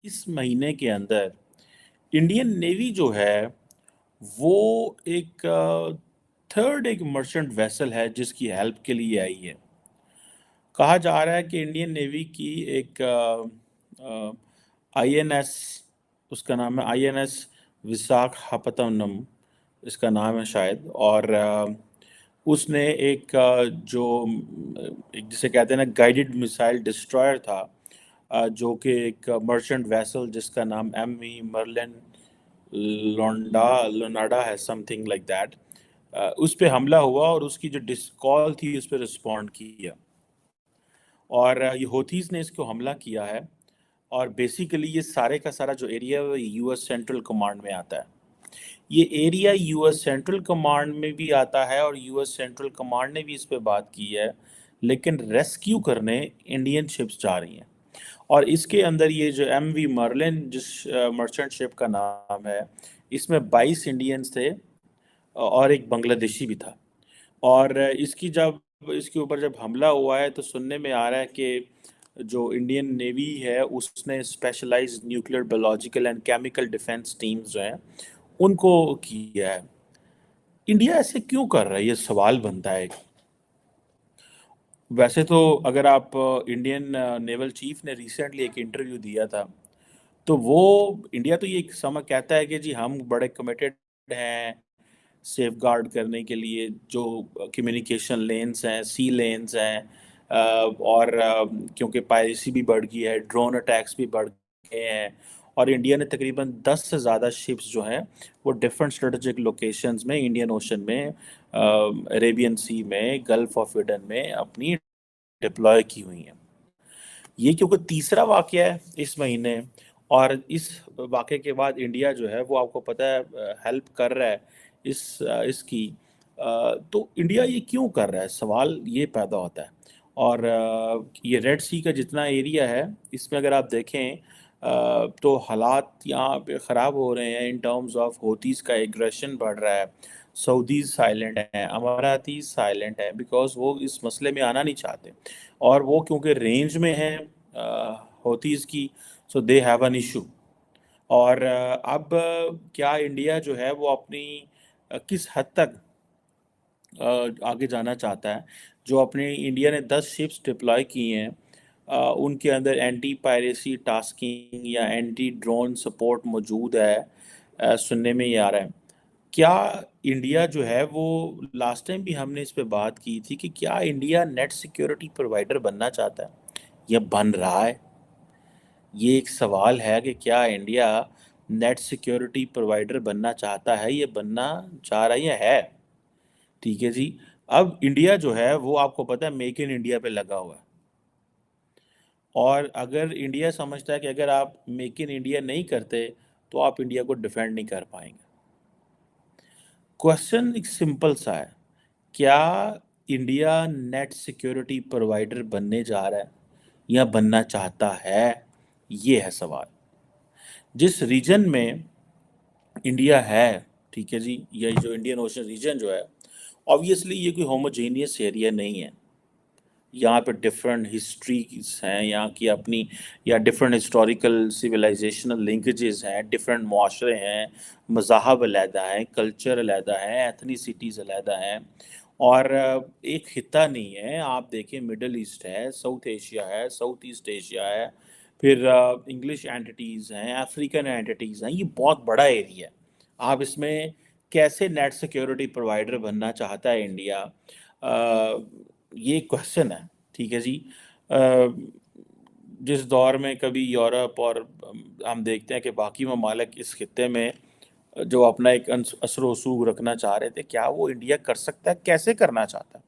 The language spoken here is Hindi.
इस महीने के अंदर इंडियन नेवी जो है वो एक थर्ड एक मर्चेंट वेसल है जिसकी हेल्प के लिए आई है। कहा जा रहा है कि इंडियन नेवी की एक आईएनएस, उसका नाम है आईएनएस विशाखापत्तनम, इसका नाम है शायद। और उसने एक एक जिसे कहते हैं ना गाइडेड मिसाइल डिस्ट्रॉयर था, जो कि एक मर्चेंट वेसल जिसका नाम एम वी मर्लिन लोंडा लोनाडा है, समथिंग लाइक दैट। उस पे हमला हुआ और उसकी जो डिस कॉल थी उस पर रिस्पॉन्ड किया। और ये होथीज ने इसको हमला किया है। और बेसिकली ये सारे का सारा जो एरिया है वो यूएस सेंट्रल कमांड में आता है। ये एरिया यूएस सेंट्रल कमांड में भी आता है और यूएस सेंट्रल कमांड ने भी इस पे बात की है, लेकिन रेस्क्यू करने इंडियन शिप्स जा रही हैं। और इसके अंदर ये जो एम वी मर्लिन जिस मर्चेंट शिप का नाम है, इसमें 22 इंडियंस थे और एक बांग्लादेशी भी था। और इसके ऊपर जब हमला हुआ है तो सुनने में आ रहा है कि जो इंडियन नेवी है उसने specialised nuclear biological and chemical defence teams जो हैं उनको किया है। इंडिया ऐसे क्यों कर रहा है, ये सवाल बनता है। वैसे तो अगर आप इंडियन नेवल चीफ ने रिसेंटली एक इंटरव्यू दिया था, तो वो इंडिया तो ये समय कहता है कि जी हम बड़े कमिटेड हैं सेफ गार्ड करने के लिए जो कम्युनिकेशन लेन्स हैं, सी लेन्स हैं। और क्योंकि पायरेसी भी बढ़ गई है, ड्रोन अटैक्स भी बढ़ गए हैं, और इंडिया ने तकरीबन 10 से ज़्यादा शिप्स जो हैं वो डिफरेंट स्ट्रेटेजिक लोकेशंस में, इंडियन ओशन में, अरेबियन सी में, गल्फ ऑफ एडन में अपनी डिप्लॉय की हुई हैं। ये क्योंकि तीसरा वाकया है इस महीने, और इस वाकये के बाद इंडिया जो है वो आपको पता है हेल्प कर रहा है इसकी। तो इंडिया ये क्यों कर रहा है, सवाल ये पैदा होता है। और ये रेड सी का जितना एरिया है इसमें अगर आप देखें तो हालात यहाँ पे ख़राब हो रहे हैं इन टर्म्स ऑफ होतीज़ का एग्रेशन बढ़ रहा है। सऊदीज़ साइलेंट हैं, अमारातीज़ साइलेंट हैं, बिकॉज वो इस मसले में आना नहीं चाहते। और वो क्योंकि रेंज में है होतीज़ की, सो दे हैव एन इशू। और अब क्या इंडिया जो है वो अपनी किस हद तक आगे जाना चाहता है। जो अपने इंडिया ने 10 शिप्स डिप्लॉय की हैं, उनके अंदर एंटी पायरेसी टास्किंग या एंटी ड्रोन सपोर्ट मौजूद है, सुनने में ये आ रहा है। क्या इंडिया जो है वो, लास्ट टाइम भी हमने इस पे बात की थी कि क्या इंडिया नेट सिक्योरिटी प्रोवाइडर बनना चाहता है या बन रहा है। ये एक सवाल है कि क्या इंडिया नेट सिक्योरिटी प्रोवाइडर बनना चाहता है, ये बनना चाह रहा है या है। ठीक है जी। अब इंडिया जो है वो आपको पता है मेक इन इंडिया पे लगा हुआ है। और अगर इंडिया समझता है कि अगर आप मेक इन इंडिया नहीं करते तो आप इंडिया को डिफेंड नहीं कर पाएंगे। क्वेश्चन एक सिंपल सा है, क्या इंडिया नेट सिक्योरिटी प्रोवाइडर बनने जा रहा है या बनना चाहता है, ये है सवाल। जिस रीजन में इंडिया है, ठीक है जी, ये जो इंडियन ओशन रीजन जो है, ऑब्वियसली ये कोई होमोजेनियस एरिया नहीं है। यहाँ पे डिफरेंट हिस्ट्रीज हैं यहाँ की अपनी, या डिफरेंट हिस्टोरिकल सिविलाइजेशनल लिंकेजेस हैं, डिफरेंट माशरे हैं, मज़ाहब अलहदा हैं, कल्चर अलहदा है, एथनिसिटीज़ अलहदा हैं। और एक खिता नहीं है। आप देखें मिडल ईस्ट है, साउथ एशिया है, साउथ ईस्ट एशिया है, फिर इंग्लिश एंटिटीज़ हैं, अफ्रीकन एंटिटीज़ हैं, ये बहुत बड़ा एरिया है। आप इसमें कैसे नेट सिक्योरिटी प्रोवाइडर बनना चाहता है इंडिया, ये क्वेश्चन है। ठीक है जी। अ, जिस दौर में कभी यूरोप और हम देखते हैं कि बाकी ममालिक इस खित्ते में जो अपना एक असर रसूख रखना चाह रहे थे, क्या वो इंडिया कर सकता है, कैसे करना चाहता है।